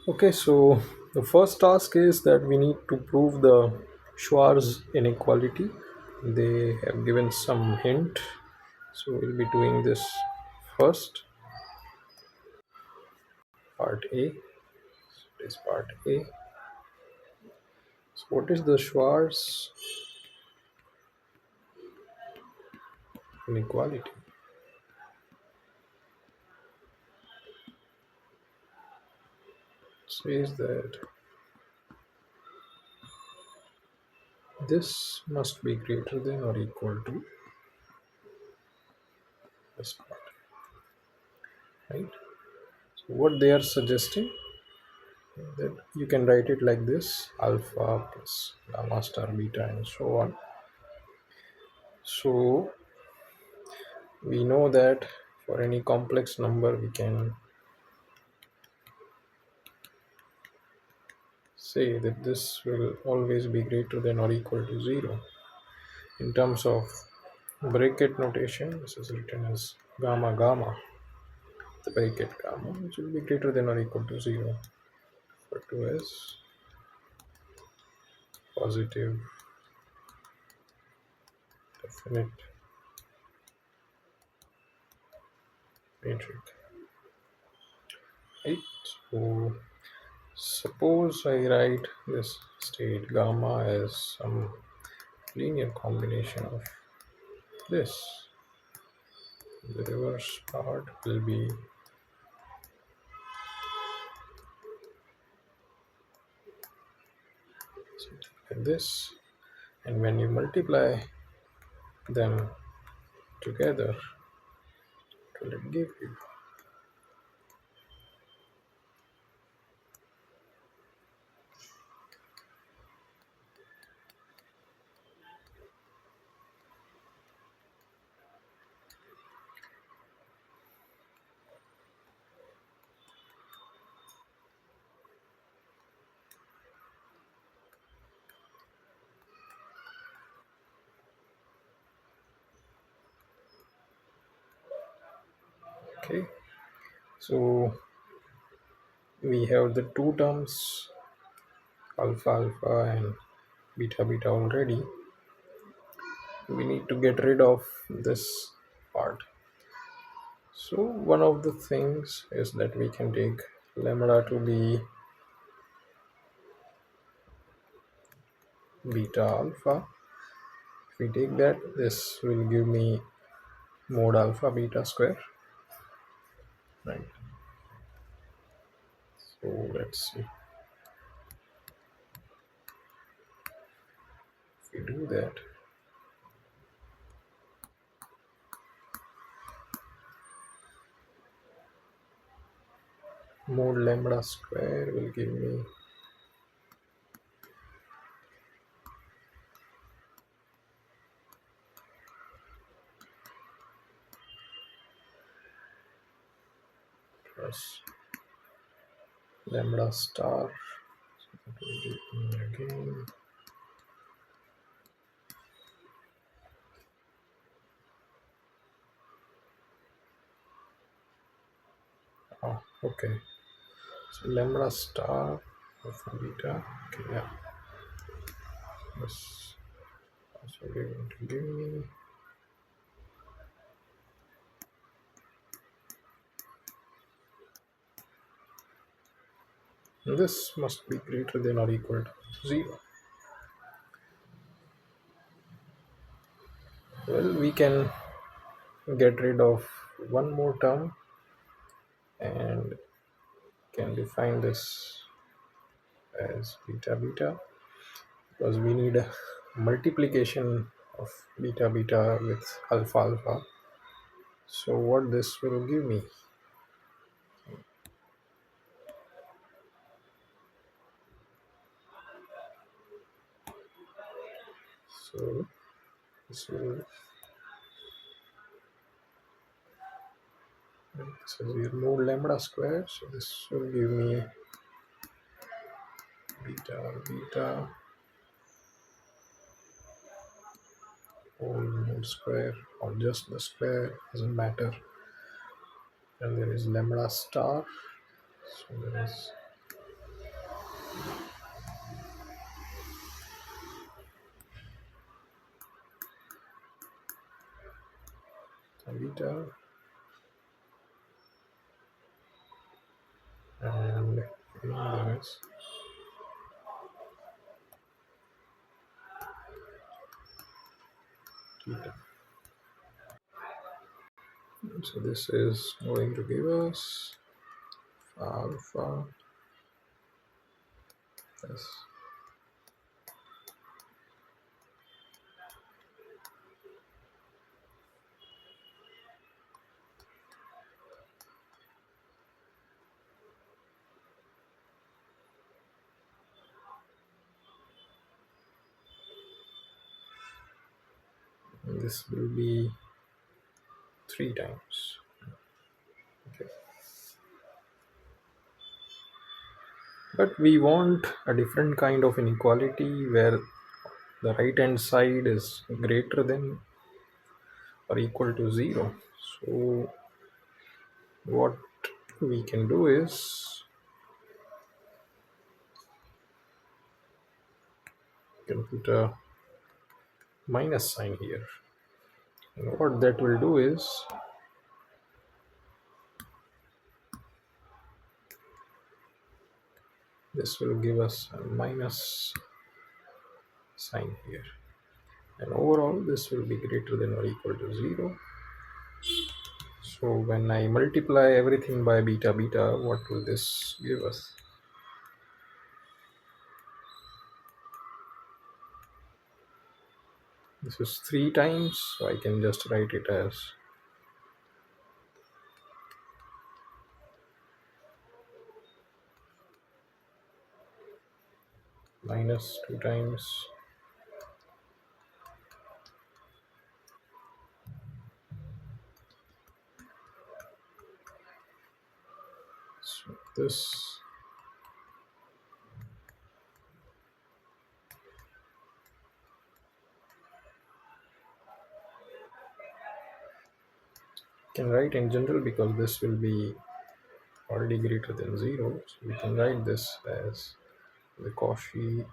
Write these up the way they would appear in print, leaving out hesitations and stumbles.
Okay, so the first task is that we need to prove the Schwarz inequality. They have given some hint, so we'll be doing this first. Part A. This is part A. So what is the Schwarz inequality? It says that this must be greater than or equal to this part, right? So what they are suggesting, that you can write it like this: alpha plus gamma star beta and so on. So we know that for any complex number we can say that this will always be greater than or equal to 0. In terms of bracket notation, this is written as gamma gamma, the bracket gamma, which will be greater than or equal to 0, referred to as positive definite matrix, right? So suppose I write this state gamma as some linear combination of this. The reverse part will be something like this, and when you multiply them together, it will give you. Okay, so we have the two terms alpha alpha and beta beta already. We need to get rid of this part. So one of the things is that we can take lambda to be beta alpha. If we take that, this will give me mod alpha beta square, right? So let's see. If we do that, mod lambda square will give me plus lambda star. So that will give me again. Oh, okay. So lambda star alpha beta. Okay, yeah. This also going to give me this must be greater than or equal to 0. Well, we can get rid of one more term and can define this as beta beta, because we need a multiplication of beta beta with alpha alpha. So what this will give me, so this will, this is your mode lambda square, so this will give me beta beta whole mode square, or just the square, doesn't matter. And there is lambda star, so there is beta, and there's theta. So this is going to give us alpha plus this will be 3 times. Okay. But we want a different kind of inequality where the right hand side is greater than or equal to 0. So what we can do is you can put a minus sign here. And what that will do is this will give us a minus sign here. And overall this will be greater than or equal to 0. So when I multiply everything by beta beta, what will this give us? This is 3 times, so I can just write it as minus 2 times so this can write in general because this will be already greater than 0, so we can write this as the Cauchy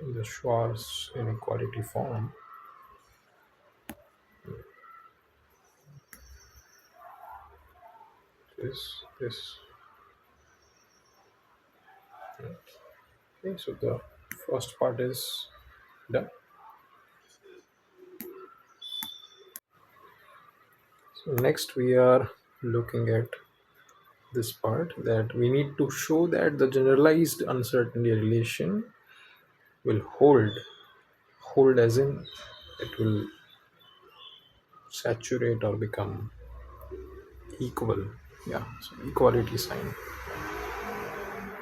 in the Schwarz inequality form. This okay, so the first part is done. So next we are looking at this part that we need to show that the generalized uncertainty relation will hold as in it will saturate or become equal. Yeah, so equality sign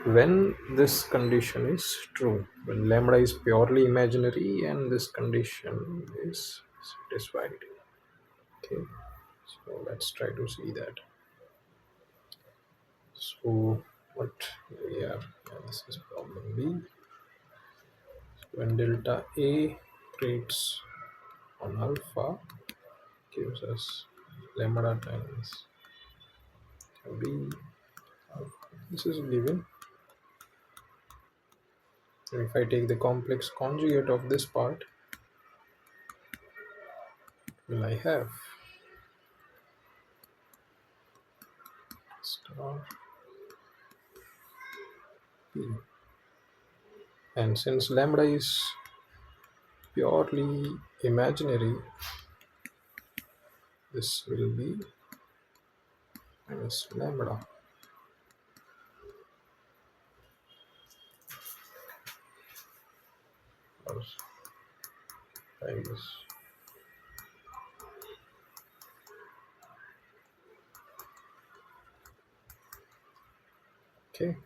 when this condition is true, when lambda is purely imaginary and this condition is satisfied. Okay, so let's try to see that. So what we have, this is problem B. When delta A operates on alpha gives us lambda times B alpha. This is given. And if I take the complex conjugate of this part, will I have star B. And since lambda is purely imaginary, this will be minus lambda or times. Okay,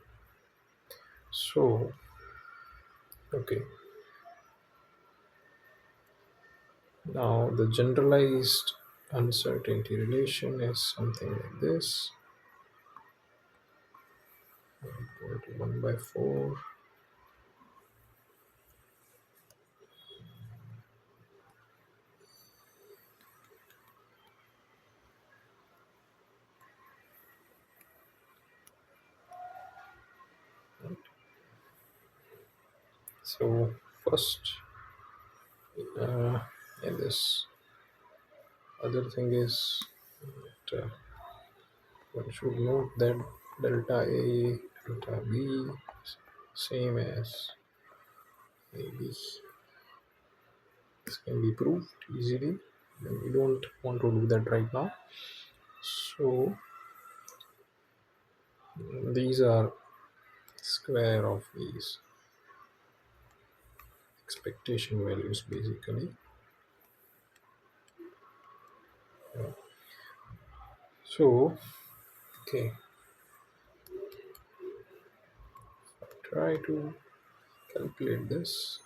so okay, now the generalized uncertainty relation is something like this, equal to 1 by 4 So first, uh, in this other thing is that one should note that delta A, delta B same as AB. This can be proved easily. We don't want to do that right now. So these are square of these expectation values basically. So okay, try to calculate this.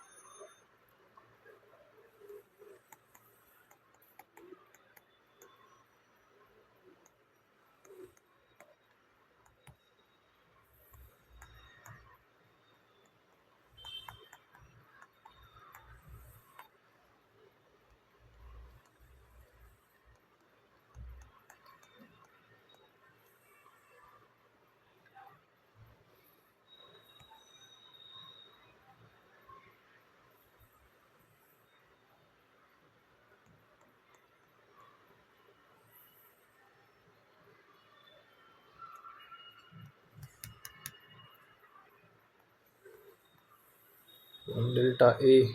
When delta A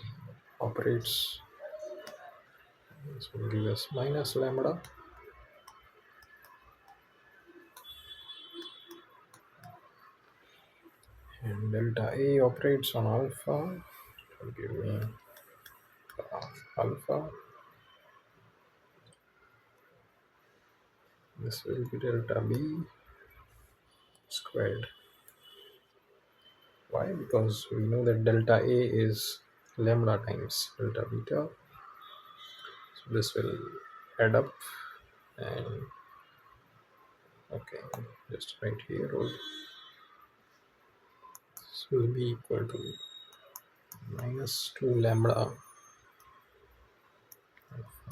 operates, this will give us minus lambda, and delta A operates on alpha, it will give me alpha. This will be delta B squared. Why? Because we know that delta A is lambda times delta beta. So this will add up, and okay, just right here, this will be equal to minus 2 lambda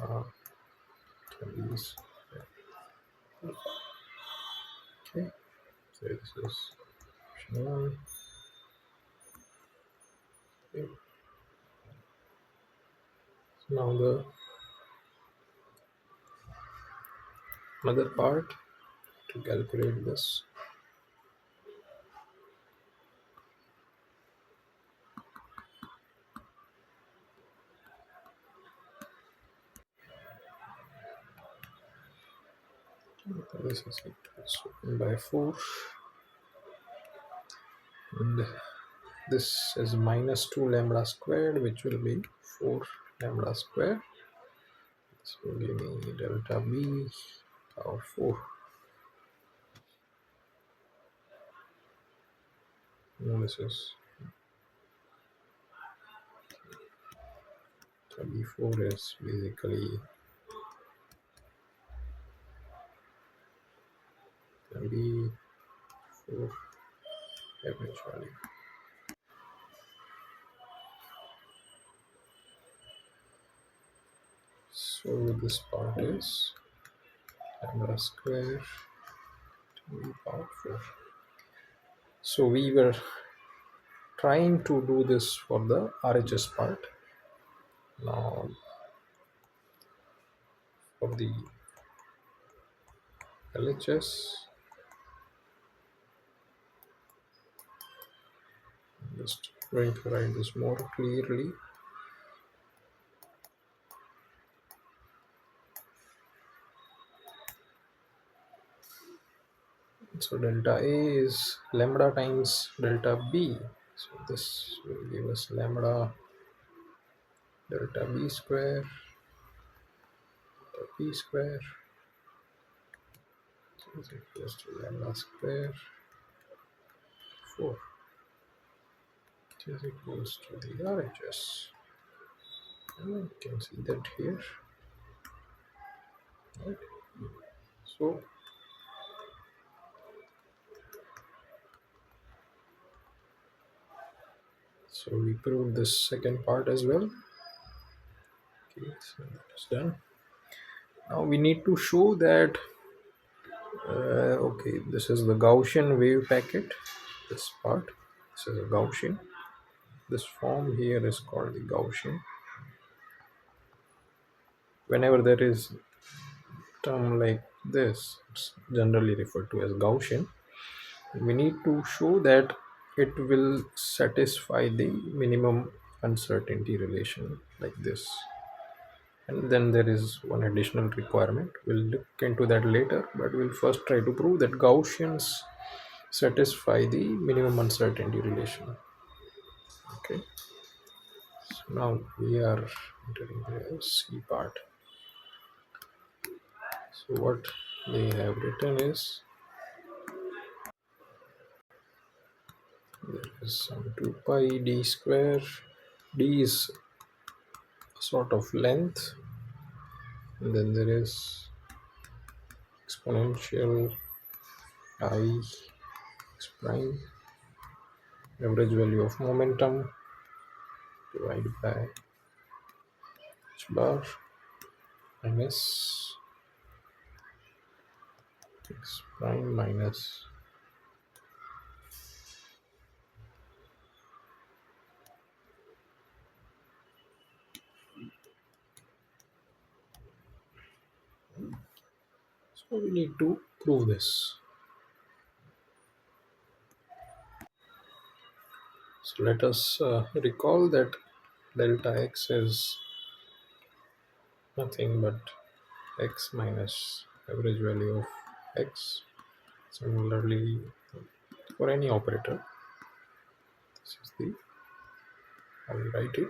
uh, these. Okay, so this is option 1. Okay. So now the another part to calculate this. This is equals to 1 by 4, and this is minus 2 lambda squared, which will be 4 lambda squared. This will give me delta B power 4. Now this is B4 is basically B4 average value. So this part is lambda square to B power 4. So we were trying to do this for the RHS part. Now for the LHS, I'm just going to write this more clearly. So delta A is lambda times delta B. So this will give us lambda delta B square, delta B square is equals to lambda square 4, which is equals to the RHS. And you can see that here, right? So we proved this second part as well. Okay, so that is done. Now we need to show that okay, this is the Gaussian wave packet. This part, this is a Gaussian. This form here is called the Gaussian. Whenever there is term like this, it's generally referred to as Gaussian. We need to show that it will satisfy the minimum uncertainty relation like this. And then there is one additional requirement. We'll look into that later, but we'll first try to prove that Gaussians satisfy the minimum uncertainty relation. Okay, so now we are entering the C part. So what they have written is there is some 2 pi d square. D is a sort of length, and then there is exponential I x prime, average value of momentum divided by h bar minus x prime minus so we need to prove this. So let us recall that delta x is nothing but x minus average value of x. Similarly, for any operator, this is the how we write it.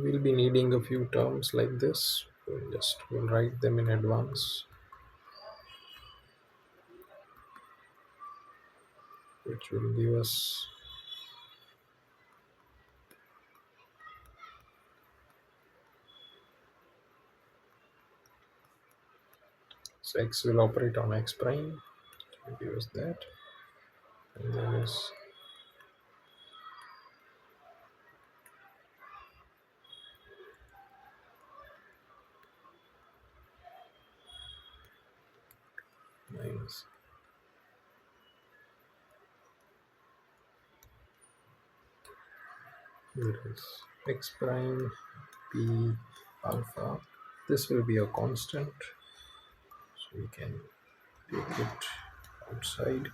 We'll be needing a few terms like this. We'll write them in advance, which will give us so x will operate on x prime, will give us that, and there is minus there is x prime p alpha. This will be a constant, so we can take it outside,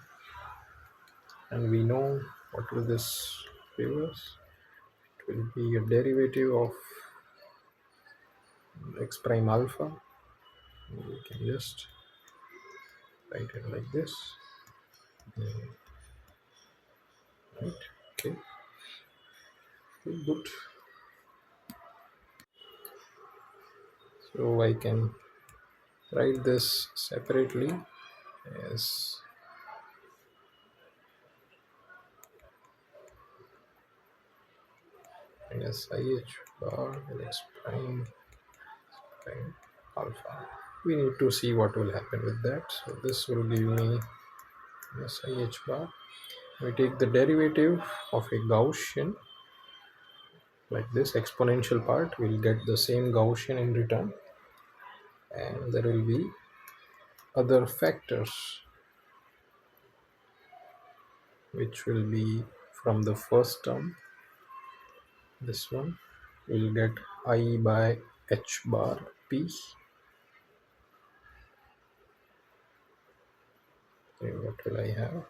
and we know what will this give us. It will be a derivative of x prime alpha. We can just write it like this. Right, okay, good. So I can write this separately as minus ih bar x prime prime alpha. We need to see what will happen with that. So this will give me minus ih bar. We take the derivative of a Gaussian like this exponential part, we'll get the same Gaussian in return, and there will be other factors which will be from the first term. This one will get I by h bar p. Okay, what will I have?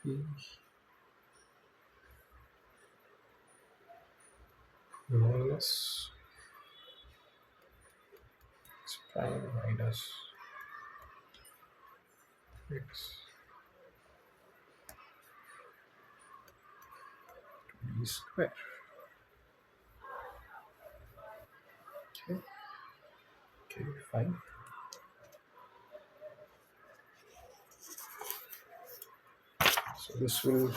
P minus x prime minus x b square. Okay, okay, fine. So this will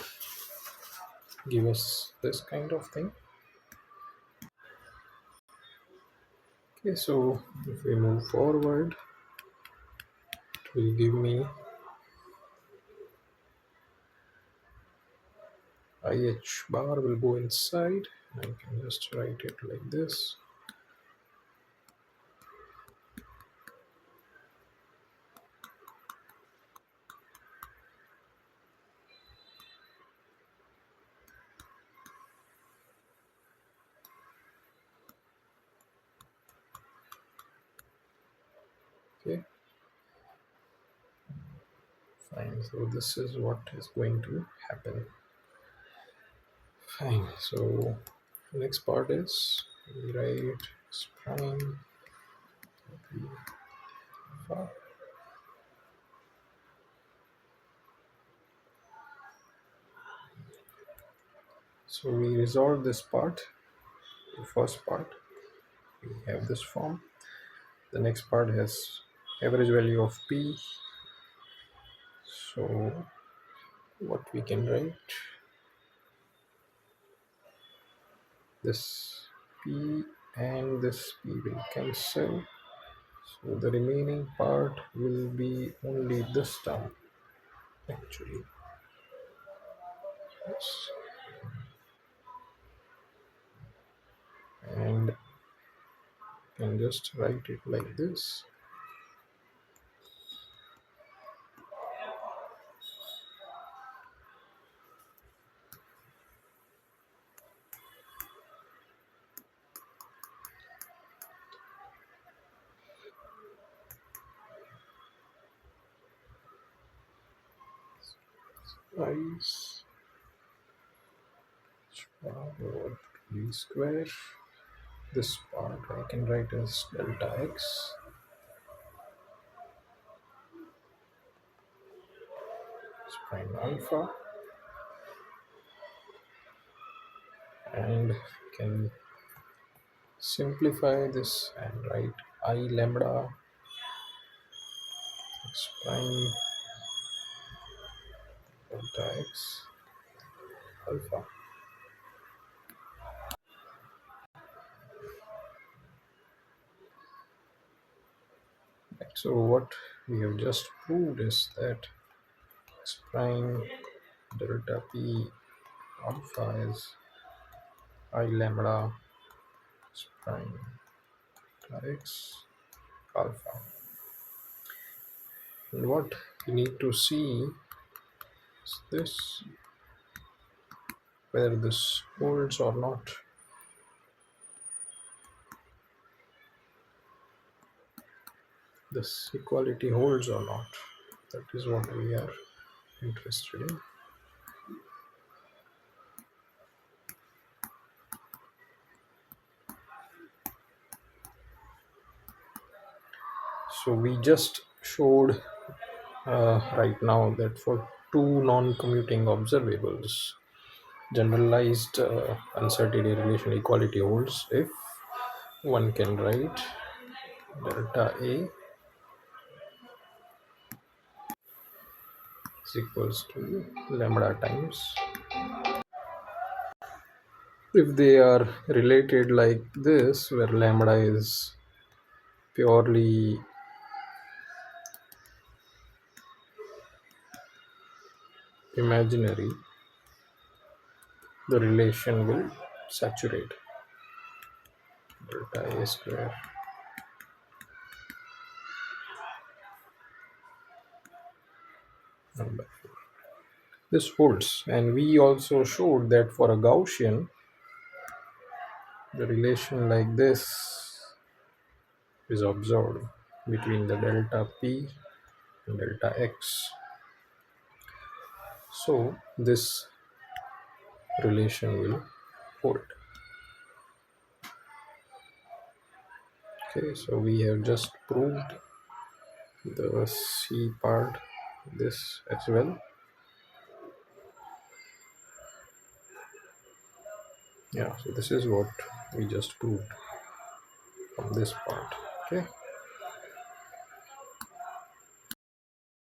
give us this kind of thing. Okay, so if we move forward, it will give me ih bar will go inside. I can just write it like this. Okay, fine. So this is what is going to happen. Fine. So next part is we write prime alpha. So we resolve this part, the first part. We have this form. The next part has average value of p. So what we can write, this p and this p will cancel. So the remaining part will be only this term actually. Yes. And can just write it like this. Ice over v square. This part I can write as delta x is prime alpha, and can simplify this and write I lambda x prime delta x alpha. So what we have just proved is that x prime delta p alpha is I lambda x prime delta x alpha. And what we need to see is this, whether this holds or not. This equality holds or not. That is what we are interested in. So we just showed right now that for two non-commuting observables, generalized uncertainty relation equality holds if one can write delta A is equals to lambda times. If they are related like this, where lambda is purely imaginary, the relation will saturate delta A square. This holds, and we also showed that for a Gaussian, the relation like this is observed between the delta p and delta x. So this relation will hold. Okay, so we have just proved the C part, this as well. Yeah, so this is what we just proved from this part. Okay.